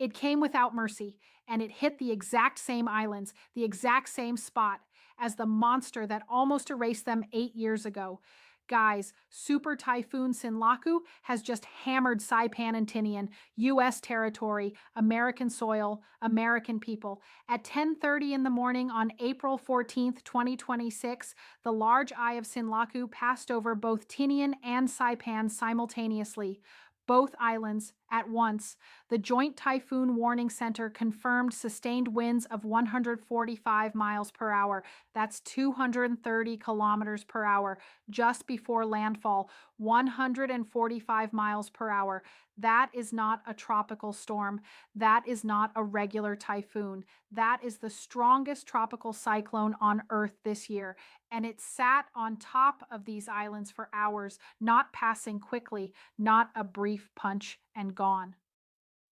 It came without mercy, and it hit the exact same islands, the exact same spot as the monster that almost erased them 8 years ago. Guys, Super Typhoon Sinlaku has just hammered Saipan and Tinian, U.S. territory, American soil, American people. At 10:30 in the morning on April 14th, 2026, the large eye of Sinlaku passed over both Tinian and Saipan simultaneously, both islands at once. The Joint Typhoon Warning Center confirmed sustained winds of 145 miles per hour. That's 230 kilometers per hour just before landfall. 145 miles per hour. That is not a tropical storm. That is not a regular typhoon. That is the strongest tropical cyclone on Earth this year. And it sat on top of these islands for hours, not passing quickly, not a brief punch and gone.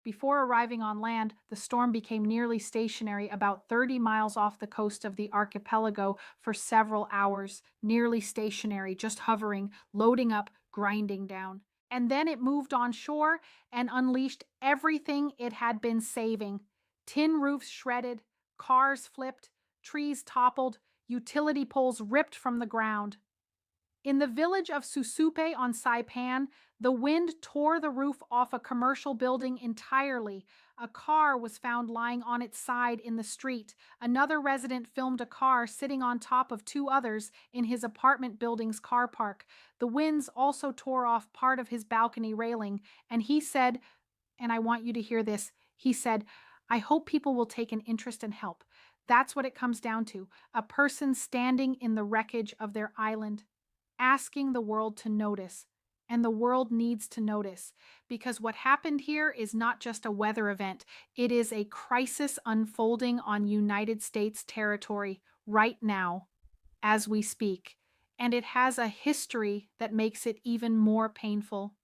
Before arriving on land, the storm became nearly stationary about 30 miles off the coast of the archipelago for several hours, nearly stationary, just hovering, loading up, grinding down. And then it moved on shore and unleashed everything it had been saving. Tin roofs shredded, cars flipped, trees toppled, utility poles ripped from the ground. In the village of Susupe on Saipan, the wind tore the roof off a commercial building entirely. A car was found lying on its side in the street. Another resident filmed a car sitting on top of two others in his apartment building's car park. The winds also tore off part of his balcony railing, and he said, and I want you to hear this, he said, "I hope people will take an interest and help." That's what it comes down to, a person standing in the wreckage of their island, asking the world to notice. And the world needs to notice, because what happened here is not just a weather event. It is a crisis unfolding on United States territory right now, as we speak. And it has a history that makes it even more painful.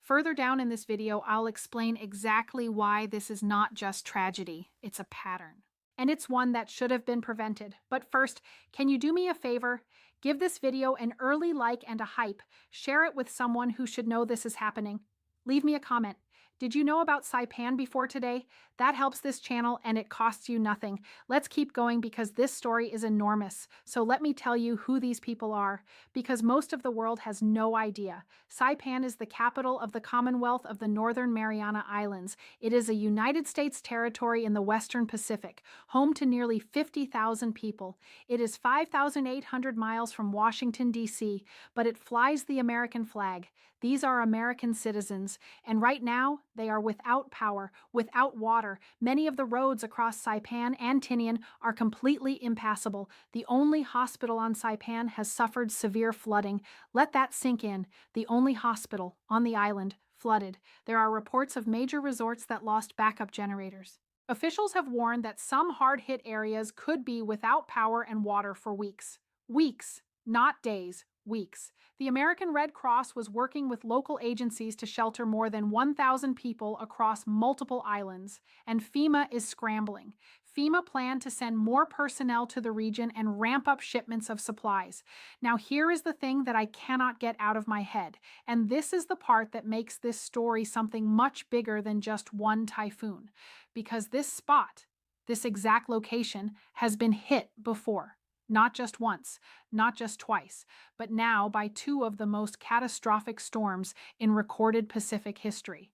Further down in this video, I'll explain exactly why this is not just tragedy. It's a pattern. And it's one that should have been prevented. But first, can you do me a favor? Give this video an early like and a hype. Share it with someone who should know this is happening. Leave me a comment. Did you know about Saipan before today? That helps this channel and it costs you nothing. Let's keep going because this story is enormous. So let me tell you who these people are, because most of the world has no idea. Saipan is the capital of the Commonwealth of the Northern Mariana Islands. It is a United States territory in the Western Pacific, home to nearly 50,000 people. It is 5,800 miles from Washington, D.C., but it flies the American flag. These are American citizens, and right now, they are without power, without water. Many of the roads across Saipan and Tinian are completely impassable. The only hospital on Saipan has suffered severe flooding. Let that sink in. The only hospital on the island flooded. There are reports of major resorts that lost backup generators. Officials have warned that some hard-hit areas could be without power and water for weeks. Weeks, not days. Weeks. The American Red Cross was working with local agencies to shelter more than 1,000 people across multiple islands, and FEMA is scrambling. FEMA planned to send more personnel to the region and ramp up shipments of supplies. Now, here is the thing that I cannot get out of my head, and this is the part that makes this story something much bigger than just one typhoon, because this spot, this exact location, has been hit before. Not just once, not just twice, but now by two of the most catastrophic storms in recorded Pacific history.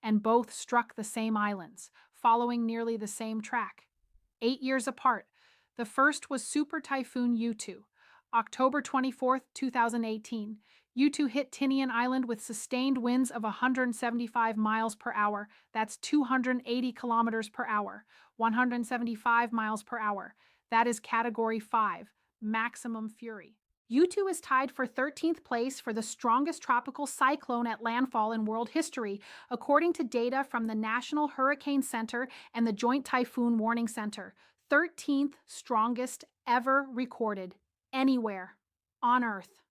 And both struck the same islands, following nearly the same track. 8 years apart. The first was Super Typhoon Yutu, October 24th, 2018. Yutu hit Tinian Island with sustained winds of 175 miles per hour. That's 280 kilometers per hour, 175 miles per hour. That is Category 5, maximum fury. Yutu is tied for 13th place for the strongest tropical cyclone at landfall in world history, according to data from the National Hurricane Center and the Joint Typhoon Warning Center. 13th strongest ever recorded anywhere on Earth.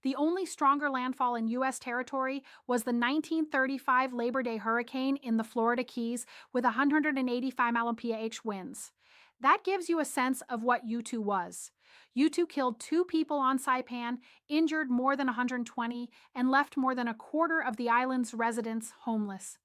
The only stronger landfall in U.S. territory was the 1935 Labor Day hurricane in the Florida Keys with 185 MPH winds. That gives you a sense of what Yutu was. Yutu killed 2 people on Saipan, injured more than 120, and left more than a quarter of the island's residents homeless.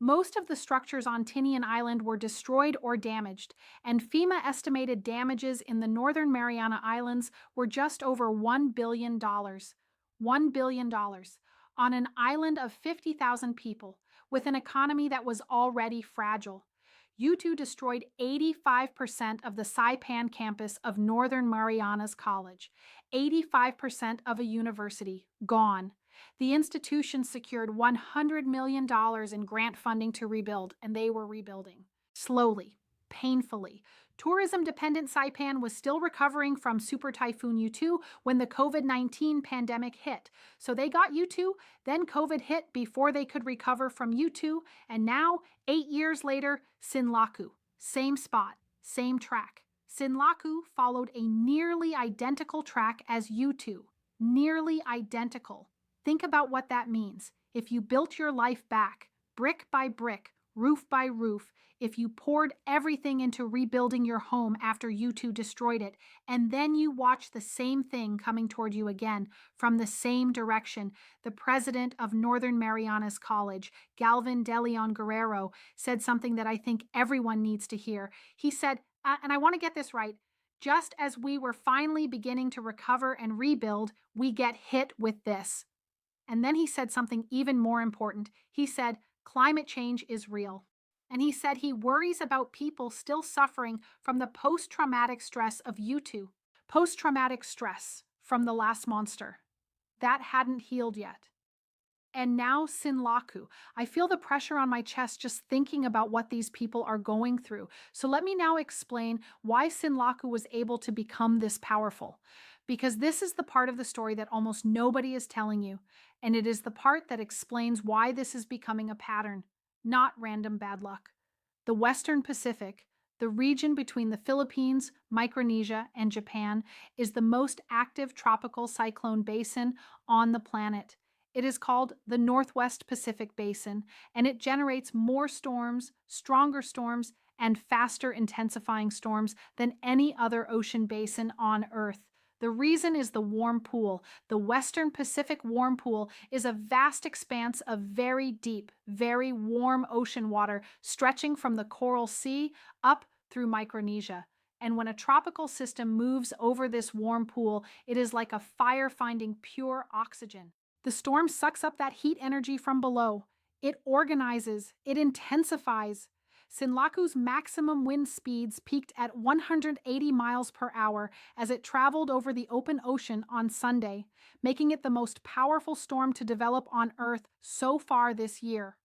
Most of the structures on Tinian Island were destroyed or damaged, and FEMA estimated damages in the Northern Mariana Islands were just over $1 billion. $1 billion on an island of 50,000 people with an economy that was already fragile. Yutu destroyed 85% of the Saipan campus of Northern Marianas College, 85% of a university, gone. The institution secured $100 million in grant funding to rebuild, and they were rebuilding. Slowly, painfully. Tourism-dependent Saipan was still recovering from Super Typhoon Yutu when the COVID-19 pandemic hit. So they got Yutu, then COVID hit before they could recover from Yutu, and now, 8 years later, Sinlaku. Same spot, same track. Sinlaku followed a nearly identical track as Yutu. Nearly identical. Think about what that means. If you built your life back, brick by brick, roof by roof, if you poured everything into rebuilding your home after Yutu destroyed it, and then you watch the same thing coming toward you again from the same direction, the president of Northern Marianas College, Galvin De Leon Guerrero, said something that I think everyone needs to hear. He said, and I want to get this right, just as we were finally beginning to recover and rebuild, we get hit with this. And then he said something even more important. He said, climate change is real. And he said he worries about people still suffering from the post-traumatic stress of Yutu. Post-traumatic stress from the last monster. That hadn't healed yet. And now Sinlaku. I feel the pressure on my chest just thinking about what these people are going through. So let me now explain why Sinlaku was able to become this powerful. Because this is the part of the story that almost nobody is telling you. And it is the part that explains why this is becoming a pattern, not random bad luck. The Western Pacific, the region between the Philippines, Micronesia, and Japan, is the most active tropical cyclone basin on the planet. It is called the Northwest Pacific Basin, and it generates more storms, stronger storms, and faster intensifying storms than any other ocean basin on Earth. The reason is the warm pool. The Western Pacific warm pool is a vast expanse of very deep, very warm ocean water stretching from the Coral Sea up through Micronesia. And when a tropical system moves over this warm pool, it is like a fire finding pure oxygen. The storm sucks up that heat energy from below. It organizes, it intensifies. Sinlaku's maximum wind speeds peaked at 180 miles per hour as it traveled over the open ocean on Sunday, making it the most powerful storm to develop on Earth so far this year.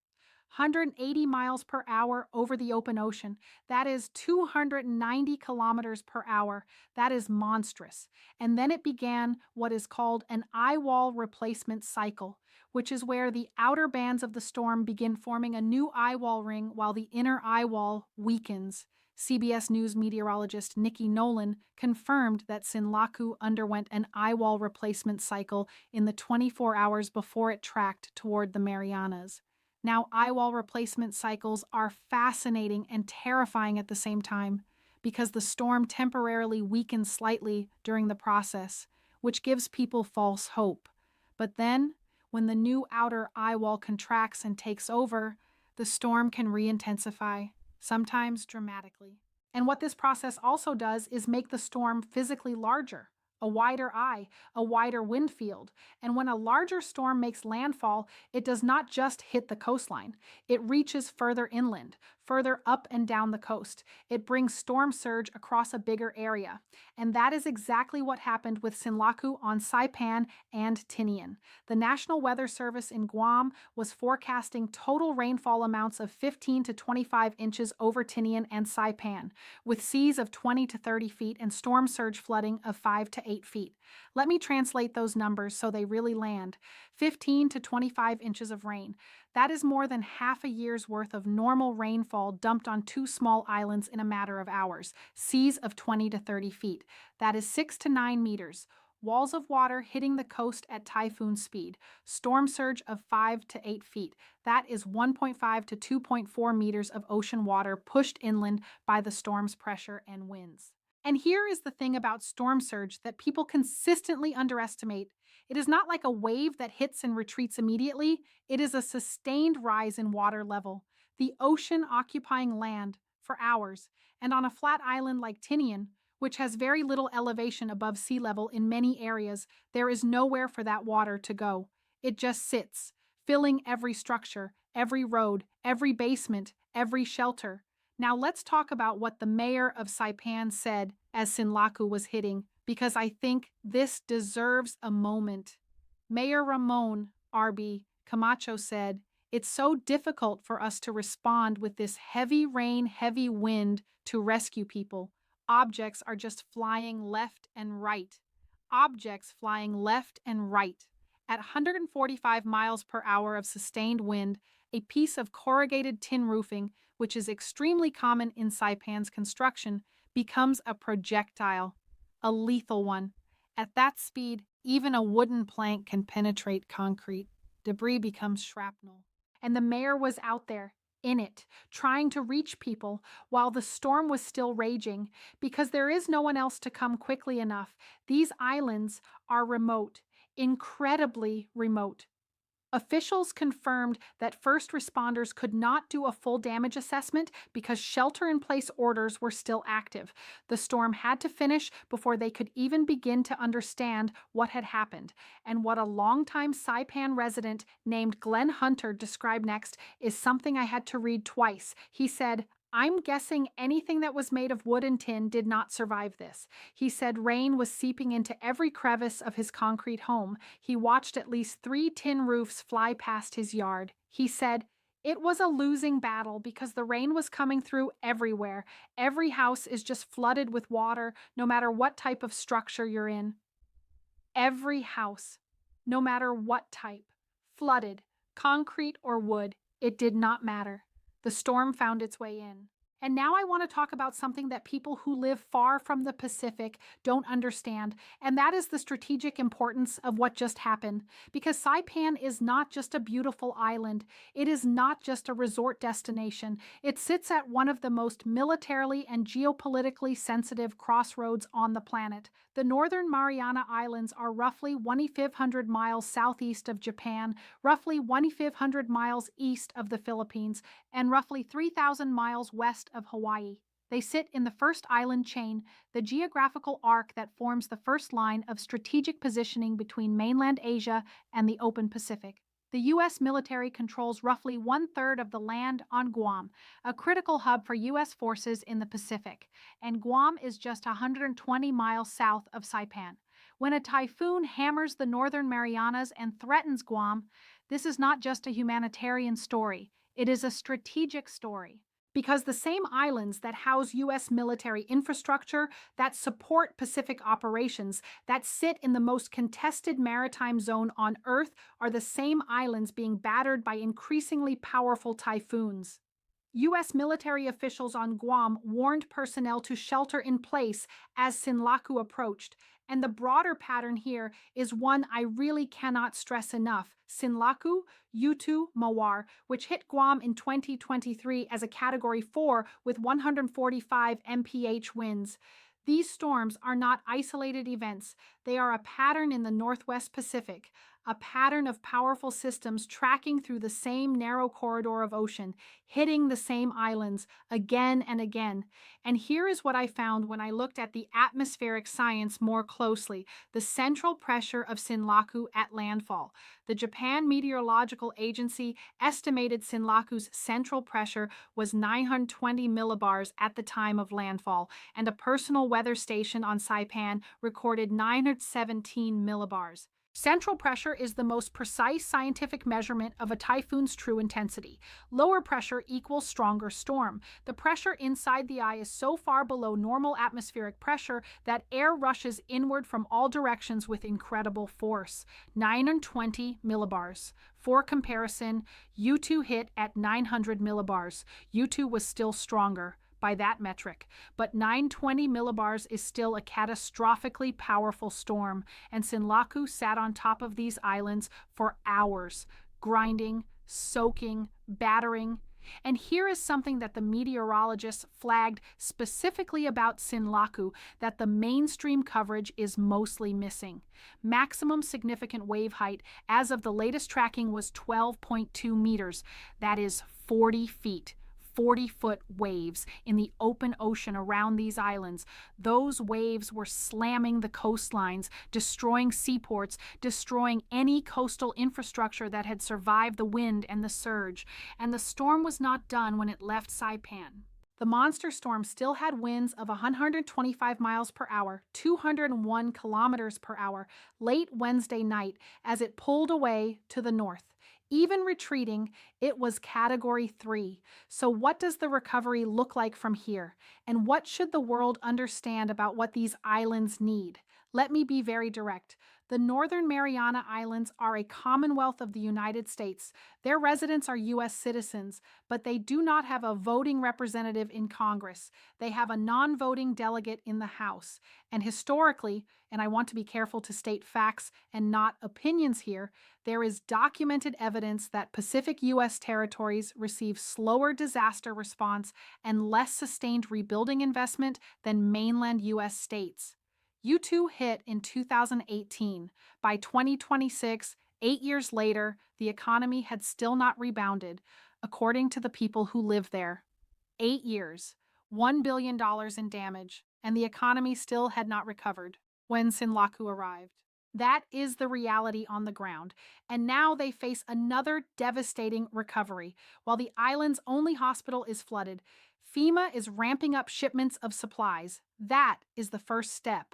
180 miles per hour over the open ocean. That is 290 kilometers per hour. That is monstrous. And then it began what is called an eye wall replacement cycle, which is where the outer bands of the storm begin forming a new eye wall ring while the inner eye wall weakens. CBS News meteorologist Nikki Nolan confirmed that Sinlaku underwent an eye wall replacement cycle in the 24 hours before it tracked toward the Marianas. Now, eye wall replacement cycles are fascinating and terrifying at the same time because the storm temporarily weakens slightly during the process, which gives people false hope. But then, when the new outer eye wall contracts and takes over, the storm can re-intensify, sometimes dramatically. And what this process also does is make the storm physically larger. A wider eye, a wider wind field. And when a larger storm makes landfall, it does not just hit the coastline. It reaches further inland, further up and down the coast. It brings storm surge across a bigger area. And that is exactly what happened with Sinlaku on Saipan and Tinian. The National Weather Service in Guam was forecasting total rainfall amounts of 15 to 25 inches over Tinian and Saipan, with seas of 20 to 30 feet and storm surge flooding of 5 to 8 feet. Let me translate those numbers so they really land. 15 to 25 inches of rain. That is more than half a year's worth of normal rainfall dumped on two small islands in a matter of hours. Seas of 20 to 30 feet. That is 6 to 9 meters. Walls of water hitting the coast at typhoon speed. Storm surge of 5 to 8 feet. That is 1.5 to 2.4 meters of ocean water pushed inland by the storm's pressure and winds. And here is the thing about storm surge that people consistently underestimate. It is not like a wave that hits and retreats immediately. It is a sustained rise in water level. the ocean occupying land for hours, and on a flat island like Tinian, which has very little elevation above sea level in many areas, there is nowhere for that water to go. It just sits, filling every structure, every road, every basement, every shelter. Now let's talk about what the mayor of Saipan said as Sinlaku was hitting, because I think this deserves a moment. Mayor Ramon R.B. Camacho said, "It's so difficult for us to respond with this heavy rain, heavy wind to rescue people. Objects are just flying left and right. Objects flying left and right. At 145 miles per hour of sustained wind, a piece of corrugated tin roofing, which is extremely common in Saipan's construction, becomes a projectile, a lethal one. At that speed, even a wooden plank can penetrate concrete. Debris becomes shrapnel." And the mayor was out there, in it, trying to reach people while the storm was still raging, because there is no one else to come quickly enough. These islands are remote, incredibly remote. Officials confirmed that first responders could not do a full damage assessment because shelter-in-place orders were still active. The storm had to finish before they could even begin to understand what had happened. And what a longtime Saipan resident named Glenn Hunter described next is something I had to read twice. He said, "I'm guessing anything that was made of wood and tin did not survive this." He said rain was seeping into every crevice of his concrete home. He watched at least 3 tin roofs fly past his yard. He said, "It was a losing battle because the rain was coming through everywhere. Every house is just flooded with water, no matter what type of structure you're in. Every house, no matter what type, flooded, concrete or wood, it did not matter. The storm found its way in." And now I want to talk about something that people who live far from the Pacific don't understand, and that is the strategic importance of what just happened. Because Saipan is not just a beautiful island, it is not just a resort destination. It sits at one of the most militarily and geopolitically sensitive crossroads on the planet. The Northern Mariana Islands are roughly 2,500 miles southeast of Japan, roughly 2,500 miles east of the Philippines, and roughly 3,000 miles west of Hawaii. They sit in the first island chain, the geographical arc that forms the first line of strategic positioning between mainland Asia and the open Pacific. The U.S. military controls roughly 1/3 of the land on Guam, a critical hub for U.S. forces in the Pacific, and Guam is just 120 miles south of Saipan. When a typhoon hammers the Northern Marianas and threatens Guam, this is not just a humanitarian story. It is a strategic story, because the same islands that house U.S. military infrastructure, that support Pacific operations, that sit in the most contested maritime zone on Earth are the same islands being battered by increasingly powerful typhoons. U.S. military officials on Guam warned personnel to shelter in place as Sinlaku approached, and the broader pattern here is one I really cannot stress enough. Sinlaku, Yutu, Mawar, which hit Guam in 2023 as a Category 4 with 145 MPH winds. These storms are not isolated events. They are a pattern in the Northwest Pacific, a pattern of powerful systems tracking through the same narrow corridor of ocean, hitting the same islands again and again. And here is what I found when I looked at the atmospheric science more closely: the central pressure of Sinlaku at landfall. The Japan Meteorological Agency estimated Sinlaku's central pressure was 920 millibars at the time of landfall, and a personal weather station on Saipan recorded 917 millibars. Central pressure is the most precise scientific measurement of a typhoon's true intensity. Lower pressure equals stronger storm. The pressure inside the eye is so far below normal atmospheric pressure that air rushes inward from all directions with incredible force. 920 millibars. For comparison, Yutu hit at 900 millibars. Yutu was still stronger by that metric, but 920 millibars is still a catastrophically powerful storm, and Sinlaku sat on top of these islands for hours, grinding, soaking, battering. And here is something that the meteorologists flagged specifically about Sinlaku that the mainstream coverage is mostly missing. Maximum significant wave height as of the latest tracking was 12.2 meters. That is 40 feet. 40-foot waves in the open ocean around these islands. Those waves were slamming the coastlines, destroying seaports, destroying any coastal infrastructure that had survived the wind and the surge. And the storm was not done when it left Saipan. The monster storm still had winds of 125 miles per hour, 201 kilometers per hour, late Wednesday night as it pulled away to the north. Even retreating, it was Category 3. So what does the recovery look like from here? And what should the world understand about what these islands need? Let me be very direct. The Northern Mariana Islands are a Commonwealth of the United States. Their residents are U.S. citizens, but they do not have a voting representative in Congress. They have a non-voting delegate in the House. And historically, and I want to be careful to state facts and not opinions here, there is documented evidence that Pacific U.S. territories receive slower disaster response and less sustained rebuilding investment than mainland U.S. states. Yutu hit in 2018. By 2026, 8 years later, the economy had still not rebounded, according to the people who live there. 8 years, $1 billion in damage, and the economy still had not recovered when Sinlaku arrived. That is the reality on the ground, and now they face another devastating recovery. While the island's only hospital is flooded, FEMA is ramping up shipments of supplies. That is the first step.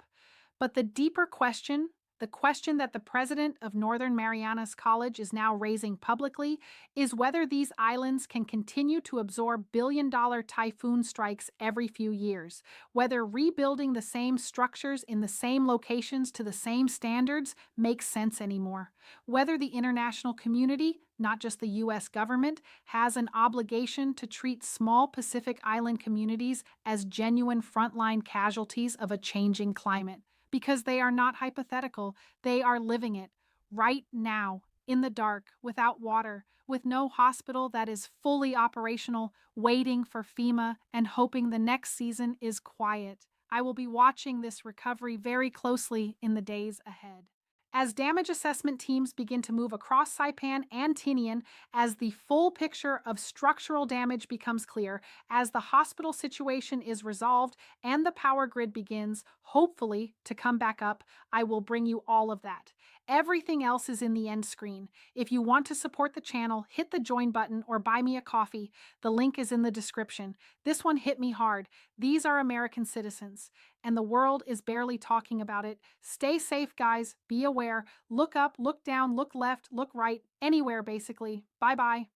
But the deeper question, the question that the president of Northern Marianas College is now raising publicly, is whether these islands can continue to absorb billion-dollar typhoon strikes every few years, whether rebuilding the same structures in the same locations to the same standards makes sense anymore, whether the international community, not just the U.S. government, has an obligation to treat small Pacific Island communities as genuine frontline casualties of a changing climate. Because they are not hypothetical, they are living it right now, in the dark, without water, with no hospital that is fully operational, waiting for FEMA and hoping the next season is quiet. I will be watching this recovery very closely in the days ahead. As damage assessment teams begin to move across Saipan and Tinian, as the full picture of structural damage becomes clear, as the hospital situation is resolved, and the power grid begins, hopefully, to come back up, I will bring you all of that. Everything else is in the end screen. If you want to support the channel, hit the join button or buy me a coffee. The link is in the description. This one hit me hard. These are American citizens, and the world is barely talking about it. Stay safe, guys. Be aware. Look up, look down, look left, look right, anywhere basically. Bye-bye.